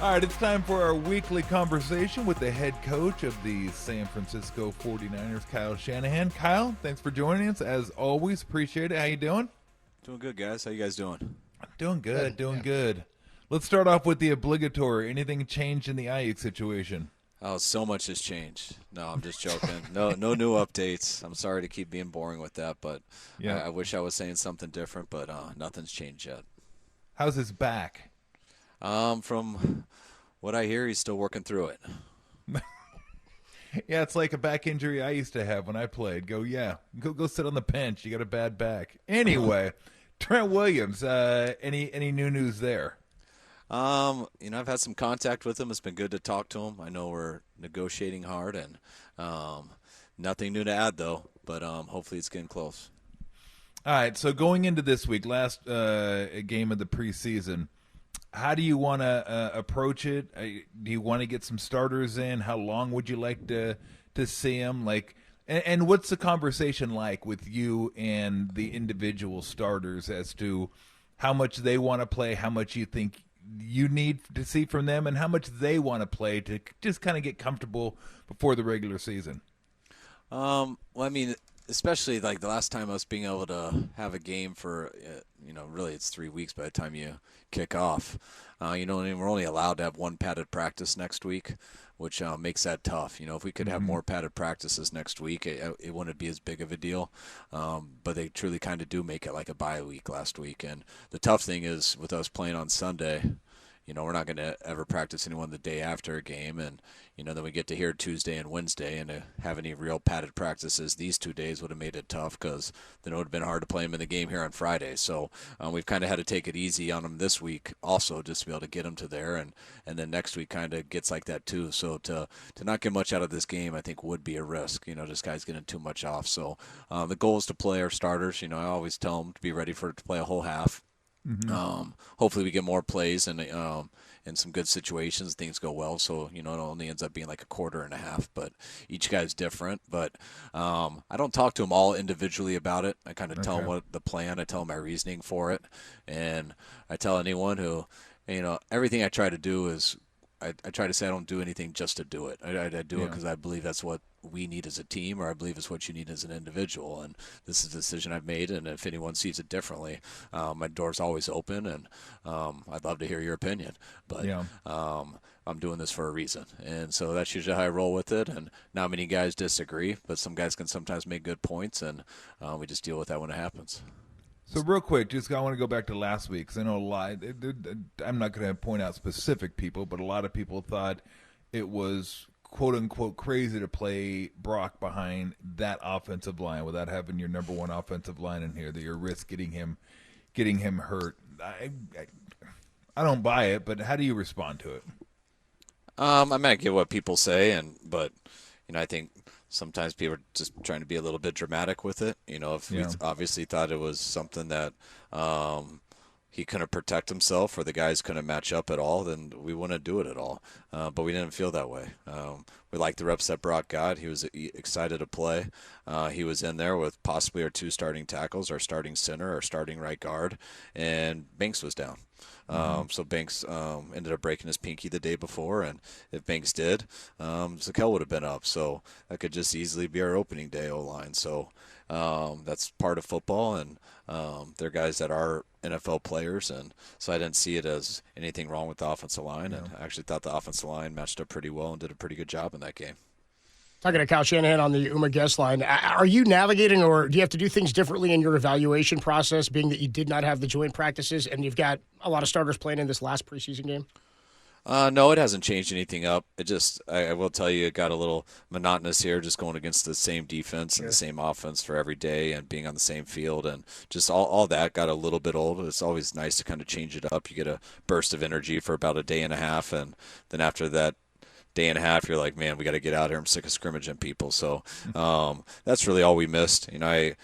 All right, it's time for our weekly conversation with the head coach of the San Francisco 49ers, Kyle Shanahan. Kyle, thanks for joining us. As always, appreciate it. How you doing? Doing good, guys. How you guys doing? Doing good, good. Let's start off with the obligatory. Anything changed in the Ayuk situation? Oh, so much has changed. No, I'm just joking. No new updates. I'm sorry to keep being boring with that, but I wish I was saying something different, but nothing's changed yet. How's his back? From what I hear, he's still working through it. Yeah, it's like a back injury I used to have when I played. Go sit on the bench. You got a bad back. Anyway, Trent Williams. Any new news there? I've had some contact with him. It's been good to talk to him. I know we're negotiating hard, and nothing new to add though. But hopefully it's getting close. All right. So going into this week, last game of the preseason. How do you want to approach it? Do you want to get some starters in? How long would you like to see them? And what's the conversation like with you and the individual starters as to how much they want to play, how much you think you need to see from them, and how much they want to play to just kind of get comfortable before the regular season? Well, I mean, especially like the last time us being able to have a game for, really it's 3 weeks by the time you kick off. And we're only allowed to have one padded practice next week, which makes that tough. If we could have more padded practices next week, it wouldn't be as big of a deal. But they truly kind of do make it like a bye week last week. And the tough thing is with us playing on Sunday, we're not going to ever practice anyone the day after a game. And, then we get to here Tuesday and Wednesday, and to have any real padded practices these 2 days would have made it tough because then it would have been hard to play them in the game here on Friday. So we've kind of had to take it easy on them this week also just to be able to get them to there. And then next week kind of gets like that too. So to not get much out of this game, I think would be a risk. This guy's getting too much off. So the goal is to play our starters. I always tell them to be ready to play a whole half. Hopefully we get more plays and in some good situations, things go well. So, it only ends up being like a quarter and a half, but each guy's different. But I don't talk to them all individually about it. I kind of tell them what the plan, I tell them my reasoning for it. And I tell anyone who, everything I try to do is I try to say I don't do anything just to do it. I do it because I believe that's what we need as a team, or I believe it's what you need as an individual. And this is a decision I've made, and if anyone sees it differently, my door's always open, and I'd love to hear your opinion. But I'm doing this for a reason. And so that's usually how I roll with it. And not many guys disagree, but some guys can sometimes make good points, and we just deal with that when it happens. So real quick, I want to go back to last week because I know I'm not going to point out specific people, but a lot of people thought it was quote unquote crazy to play Brock behind that offensive line without having your number one offensive line in here. That you're risk getting him hurt. I don't buy it, but how do you respond to it? I might get what people say, but I think sometimes people are just trying to be a little bit dramatic with it. If we obviously thought it was something that he couldn't protect himself or the guys couldn't match up at all, then we wouldn't do it at all. But we didn't feel that way. We liked the reps that Brock got. He was excited to play. He was in there with possibly our 2 starting tackles, our starting center, our starting right guard, and Banks was down. So Banks ended up breaking his pinky the day before, and if Banks did, Zakel would have been up. So that could just easily be our opening day O-line. So that's part of football, and they're guys that are NFL players, and so I didn't see it as anything wrong with the offensive line, and I actually thought the offensive line matched up pretty well and did a pretty good job in that game. Talking to Kyle Shanahan on the UMA guest line, are you navigating, or do you have to do things differently in your evaluation process, being that you did not have the joint practices and you've got a lot of starters playing in this last preseason game? No, it hasn't changed anything up. It just, I will tell you, it got a little monotonous here, just going against the same defense and the same offense for every day and being on the same field, and just all that got a little bit old. It's always nice to kind of change it up. You get a burst of energy for about a day and a half, and then after that day and a half, you're like, man, we got to get out here. I'm sick of scrimmaging people. So that's really all we missed. I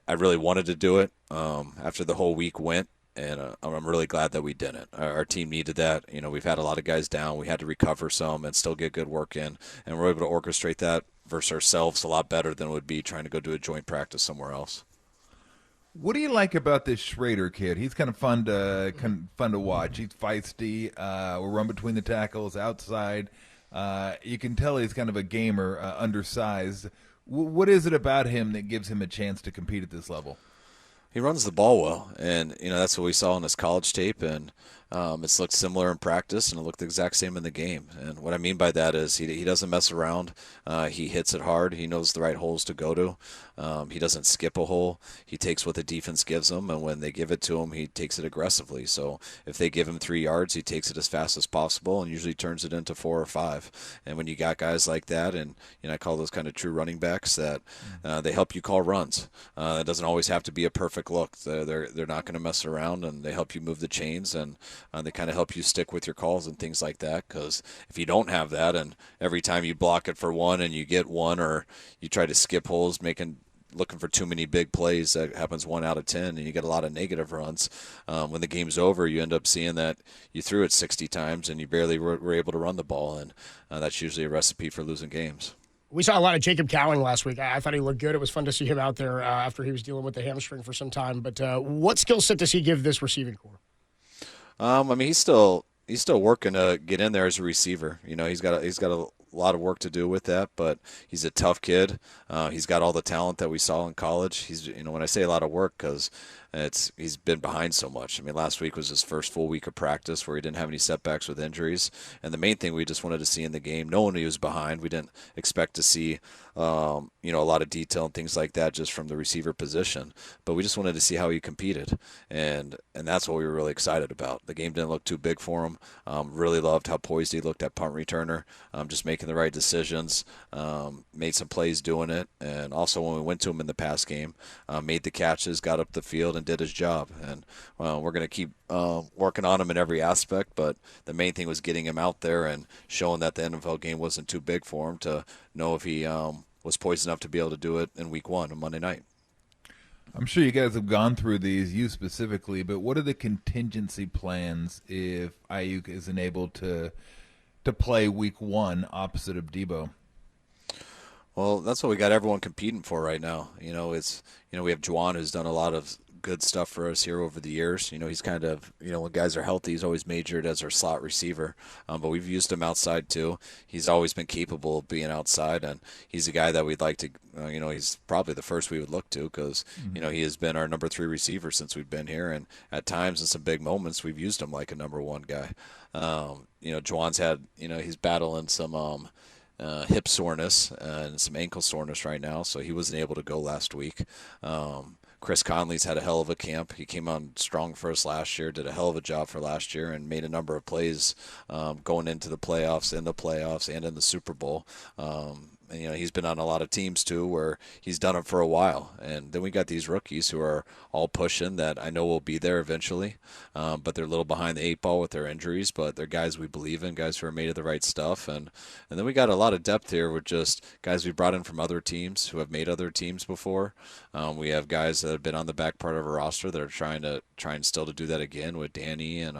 really wanted to do it after the whole week went. And I'm really glad that we didn't. Our team needed that. We've had a lot of guys down. We had to recover some and still get good work in. And we're able to orchestrate that versus ourselves a lot better than it would be trying to go do a joint practice somewhere else. What do you like about this Schrader kid? He's kind of fun to watch. He's feisty. Will run between the tackles, outside. You can tell he's kind of a gamer, undersized. What is it about him that gives him a chance to compete at this level? He runs the ball well, and that's what we saw in his college tape, and it's looked similar in practice, and it looked the exact same in the game. And what I mean by that is he doesn't mess around. He hits it hard. He knows the right holes to go to. He doesn't skip a hole. He takes what the defense gives him, and when they give it to him, he takes it aggressively. So if they give him 3 yards, he takes it as fast as possible and usually turns it into 4 or 5. And when you got guys like that, and I call those kind of true running backs, that they help you call runs. It doesn't always have to be a perfect look. They're not going to mess around, and they help you move the chains, and they kind of help you stick with your calls and things like that. Because if you don't have that, and every time you block it for one and you get one, or you try to skip holes, looking for too many big plays, that happens 1 out of 10, and you get a lot of negative runs. When the game's over, you end up seeing that you threw it 60 times and you barely were able to run the ball, and that's usually a recipe for losing games. We saw a lot of Jacob Cowing last week. I thought he looked good. It was fun to see him out there after he was dealing with the hamstring for some time. But what skill set does he give this receiving core? He's still working to get in there as a receiver. He's got a lot of work to do with that, but he's a tough kid. He's got all the talent that we saw in college. He's, when I say a lot of work, because he's been behind so much. Last week was his first full week of practice where he didn't have any setbacks with injuries. And the main thing we just wanted to see in the game, knowing he was behind, we didn't expect to see, a lot of detail and things like that just from the receiver position. But we just wanted to see how he competed. And that's what we were really excited about. The game didn't look too big for him. Really loved how poised he looked at punt returner, just making the right decisions, made some plays doing it. And also when we went to him in the pass game, made the catches, got up the field, and did his job. And we're going to keep working on him in every aspect, but the main thing was getting him out there and showing that the NFL game wasn't too big for him to know if he was poised enough to be able to do it in week 1 on Monday night. I'm sure you guys have gone through these, you specifically, but what are the contingency plans if Ayuk isn't able to play week 1 opposite of Debo? Well, that's what we got everyone competing for right now. We have Juwan, who's done a lot of good stuff for us here over the years. He's kind of, when guys are healthy, he's always majored as our slot receiver. But we've used him outside too. He's always been capable of being outside, and he's a guy that we'd like to, he's probably the first we would look to because, he has been our number 3 receiver since we've been here. And at times in some big moments, we've used him like a number 1 guy. Juwan's had, he's battling some, hip soreness and some ankle soreness right now, so he wasn't able to go last week. Chris Conley's had a hell of a camp. He came on strong for us last year, did a hell of a job for last year, and made a number of plays going into the playoffs, and in the Super Bowl. He's been on a lot of teams too where he's done it for a while. And then we got these rookies who are all pushing that I know will be there eventually, but they're a little behind the 8 ball with their injuries, but they're guys we believe in, guys who are made of the right stuff. And then we got a lot of depth here with just guys we brought in from other teams who have made other teams before. We have guys that have been on the back part of our roster that are trying still to do that again with Danny and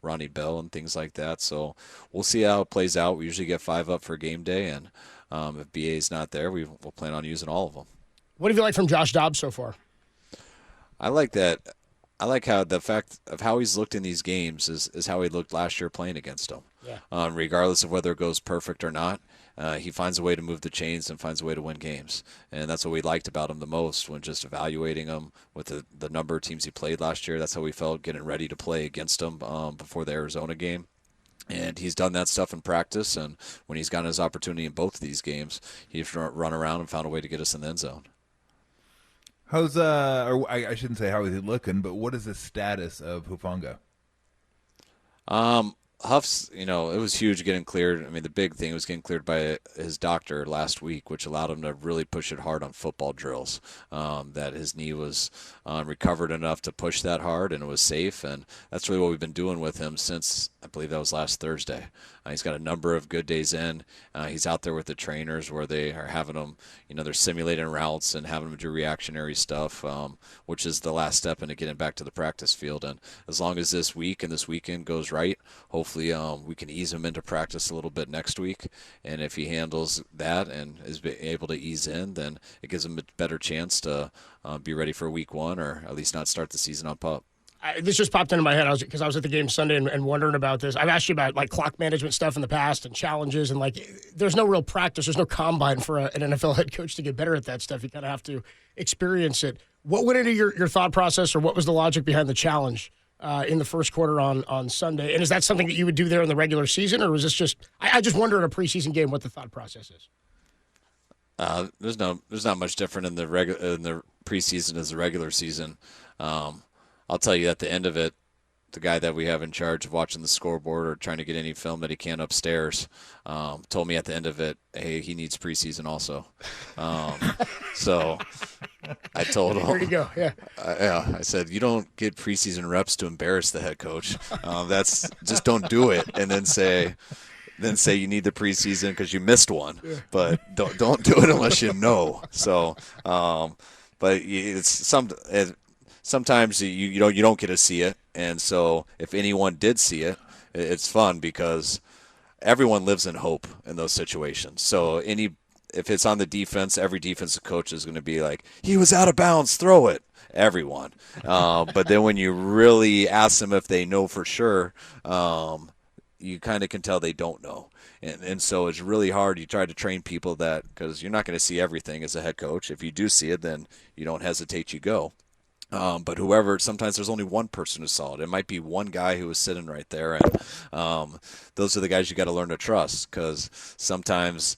Ronnie Bell and things like that. So we'll see how it plays out. We usually get 5 up for game day, and if BA's not there, we'll plan on using all of them. What have you liked from Josh Dobbs so far? I like that. I like how the fact of how he's looked in these games is how he looked last year playing against them. Yeah. Regardless of whether it goes perfect or not, he finds a way to move the chains and finds a way to win games. And that's what we liked about him the most when just evaluating him with the number of teams he played last year. That's how we felt getting ready to play against him before the Arizona game. And he's done that stuff in practice, and when he's gotten his opportunity in both of these games, he's run around and found a way to get us in the end zone. How's or I shouldn't say how is he looking, but what is the status of Hufanga? Huff's, it was huge getting cleared. The big thing was getting cleared by his doctor last week, which allowed him to really push it hard on football drills. That his knee was recovered enough to push that hard, and it was safe. And that's really what we've been doing with him since, I believe that was last Thursday. He's got a number of good days in. He's out there with the trainers where they are having him, they're simulating routes and having him do reactionary stuff, which is the last step into getting back to the practice field. And as long as this week and this weekend goes right, hopefully hopefully we can ease him into practice a little bit next week. And if he handles that and is able to ease in, then it gives him a better chance to be ready for week 1, or at least not start the season on pup. This just popped into my head because I was at the game Sunday and wondering about this. I've asked you about like clock management stuff in the past and challenges, and like there's no real practice. There's no combine for an NFL head coach to get better at that stuff. You kind of have to experience it. What went into your thought process, or what was the logic behind the challenge in the first quarter on Sunday? And is that something that you would do there in the regular season, or was this just I just wonder in a preseason game what the thought process is? There's not much different in the preseason as the regular season. I'll tell you at the end of it, the guy that we have in charge of watching the scoreboard or trying to get any film that he can upstairs told me at the end of it, hey, he needs preseason also. So I told him. There you go. Yeah. I said, you don't get preseason reps to embarrass the head coach. That's just don't do it, and then say you need the preseason because you missed one. Yeah. But don't do it unless you know. So, but sometimes you don't get to see it, and so if anyone did see it, it's fun because everyone lives in hope in those situations. So if it's on the defense, every defensive coach is going to be like, he was out of bounds, throw it. Everyone. But then when you really ask them if they know for sure, you kind of can tell they don't know. And so it's really hard. You try to train people that, because you're not going to see everything as a head coach. If you do see it, then you don't hesitate, you go. But sometimes there's only one person who saw it. It might be one guy who was sitting right there. And those are the guys you got to learn to trust, because sometimes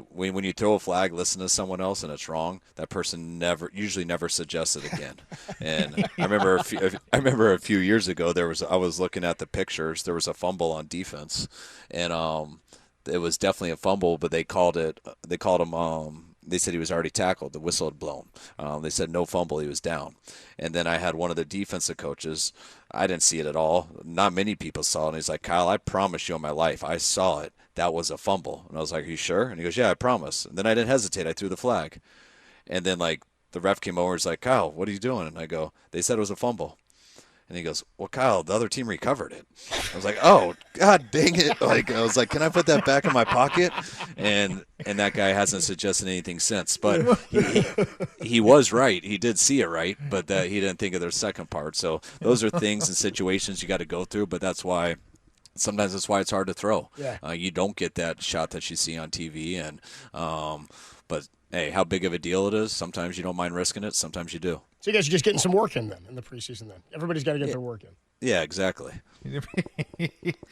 when you throw a flag, listen to someone else and it's wrong, that person usually never suggests it again. And I remember a few years ago, I was looking at the pictures. There was a fumble on defense, and it was definitely a fumble, but they called him. They said he was already tackled. The whistle had blown. They said no fumble. He was down. And then I had one of the defensive coaches. I didn't see it at all. Not many people saw it. And he's like, Kyle, I promise you on my life, I saw it. That was a fumble. And I was like, are you sure? And he goes, yeah, I promise. And then I didn't hesitate. I threw the flag. And then the ref came over and was like, Kyle, what are you doing? And I go, they said it was a fumble. And he goes, well, Kyle, the other team recovered it. I was like, oh, God dang it. I was like, can I put that back in my pocket? And that guy hasn't suggested anything since. But he was right. He did see it right, but he didn't think of their second part. So those are things and situations you got to go through, but sometimes that's why it's hard to throw. Yeah. You don't get that shot that you see on TV. But, hey, how big of a deal it is, sometimes you don't mind risking it, sometimes you do. So you guys are just getting some work in then, in the preseason then. Everybody's got to get their work in. Yeah, exactly.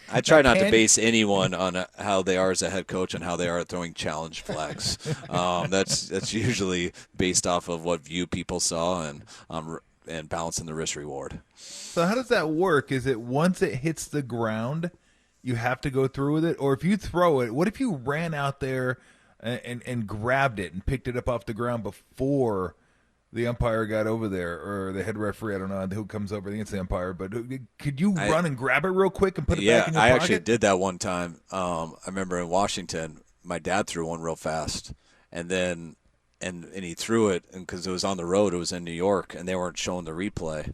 I try not to base anyone on how they are as a head coach and how they are at throwing challenge flags. That's usually based off of what view people saw and balancing the risk reward. So how does that work? Is it once it hits the ground, you have to go through with it? Or if you throw it, what if you ran out there and grabbed it and picked it up off the ground before the umpire got over there, or the head referee? I don't know who comes over against the umpire, but could you run and grab it real quick and put it back in your pocket? Yeah, I actually did that one time. I remember in Washington, my dad threw one real fast, and then and he threw it, and because it was on the road, it was in New York, and they weren't showing the replay,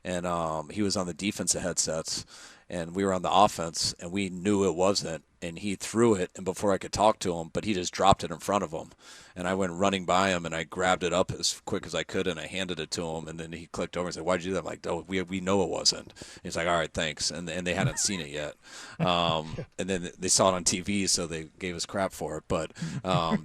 and he was on the defensive headsets, and we were on the offense, and we knew it wasn't, and he threw it, and before I could talk to him, but he just dropped it in front of him. And I went running by him, and I grabbed it up as quick as I could, and I handed it to him. And then he clicked over and said, "Why'd you do that?" I'm like, "Oh, we know it wasn't." And he's like, "All right, thanks." And they hadn't seen it yet. And then they saw it on TV, so they gave us crap for it. But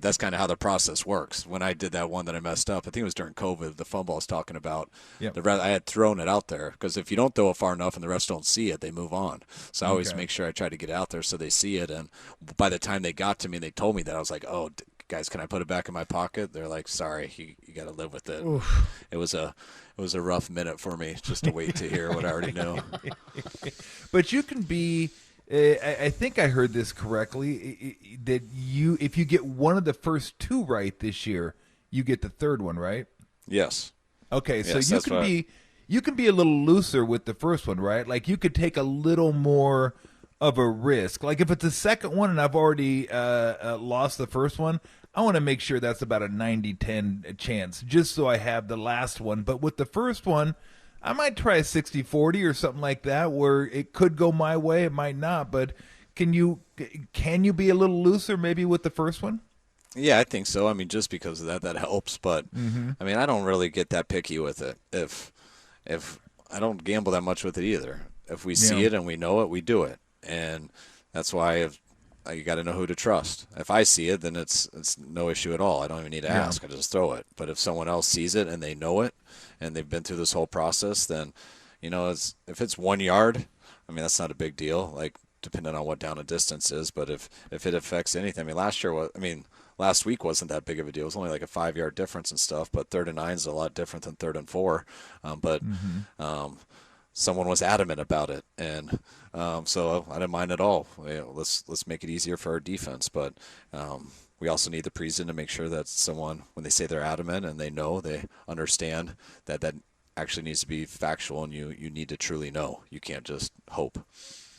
that's kind of how the process works. When I did that one that I messed up, I think it was during COVID, the fumble I was talking about. Yep. I had thrown it out there, because if you don't throw it far enough and the refs don't see it, they move on. So I always make sure I try to get out there so they see it. And by the time they got to me and they told me that, I was like, "Oh, guys, can I put it back in my pocket?" They're like, "Sorry, you got to live with it." Oof. It was a rough minute for me just to wait to hear what I already know. But you can be. I think I heard this correctly. That if you get one of the first two right this year, you get the third one, right? Yes. Okay, so you can be a little looser with the first one, right? Like you could take a little more of a risk. Like if it's the second one and I've already lost the first one, I want to make sure that's about a 90-10 chance, just so I have the last one. But with the first one, I might try a 60-40 or something like that, where it could go my way, it might not. But can you be a little looser maybe with the first one? Yeah, I think so. I mean, just because of that helps. But I mean, I don't really get that picky with it. If I don't gamble that much with it either. If we see it and we know it, we do it, and that's why you got to know who to trust. If I see it, then it's no issue at all. I don't even need to ask. I just throw it. But if someone else sees it and they know it, and they've been through this whole process, then if it's 1 yard, I mean that's not a big deal. Like depending on what down and distance is, but if it affects anything, I mean last week wasn't that big of a deal. It was only like a 5-yard difference and stuff. But 3rd and 9 is a lot different than 3rd and 4. Someone was adamant about it, and so I didn't mind at all. Let's make it easier for our defense, but we also need the preseason to make sure that someone, when they say they're adamant and they know, they understand that actually needs to be factual, and you need to truly know. You can't just hope.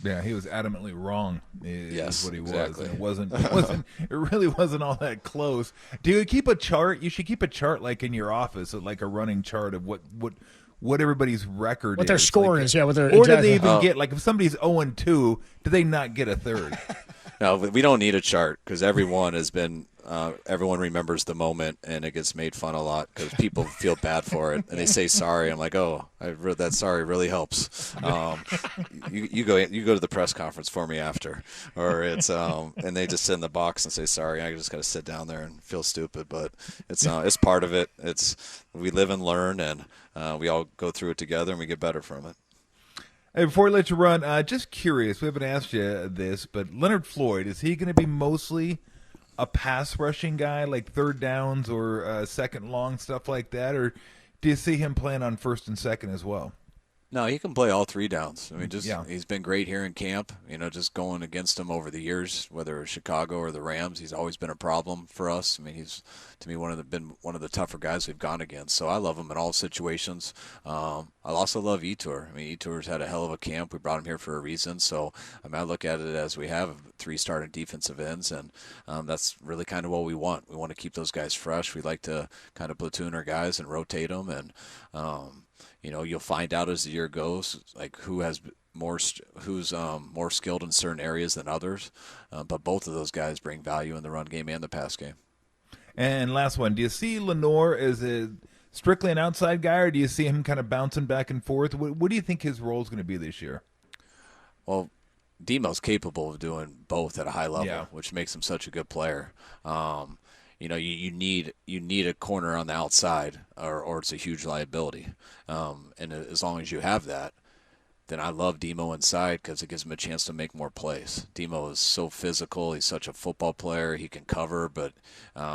Yeah, he was adamantly wrong. Is what he exactly. was. It really wasn't all that close. Do you keep a chart? You should keep a chart like in your office, like a running chart of what everybody's record is. What their score is, what their or do they even get, like if somebody's 0-2, do they not get a third? No, we don't need a chart because everyone has been everyone remembers the moment, and it gets made fun a lot because people feel bad for it, and they say sorry. I'm like, oh, I read that sorry really helps. You go to the press conference for me after, or it's and they just sit in the box and say sorry. I just got to sit down there and feel stupid, but it's part of it. We live and learn, and we all go through it together, and we get better from it. Hey, before we let you run, just curious, we haven't asked you this, but Leonard Floyd, is he going to be mostly a pass rushing guy, like third downs or second long, stuff like that, or do you see him playing on first and second as well? No, he can play all 3 downs. I mean, he's been great here in camp. Just going against him over the years, whether it's Chicago or the Rams, he's always been a problem for us. I mean, he's to me been one of the tougher guys we've gone against. So I love him in all situations. I also love Etor. I mean, Etor's had a hell of a camp. We brought him here for a reason. So I look at it as we have 3 starting defensive ends, and that's really kind of what we want. We want to keep those guys fresh. We like to kind of platoon our guys and rotate them, and you'll find out as the year goes, like who's more skilled in certain areas than others. But both of those guys bring value in the run game and the pass game. And last one, do you see Lenore as strictly an outside guy, or do you see him kind of bouncing back and forth? What do you think his role is going to be this year? Well, Demo's capable of doing both at a high level, which makes him such a good player. You need a corner on the outside, or it's a huge liability. And as long as you have that, then I love Demo inside because it gives him a chance to make more plays. Demo is so physical. He's such a football player. He can cover, but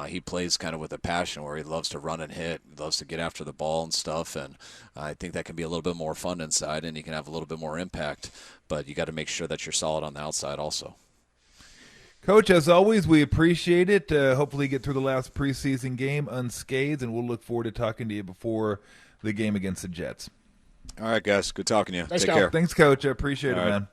he plays kind of with a passion where he loves to run and hit. He loves to get after the ball and stuff, and I think that can be a little bit more fun inside, and he can have a little bit more impact. But you got to make sure that you're solid on the outside also. Coach, as always, we appreciate it. Hopefully get through the last preseason game unscathed, and we'll look forward to talking to you before the game against the Jets. All right, guys. Good talking to you. Thanks, Take care. Thanks, Coach. I appreciate it, man.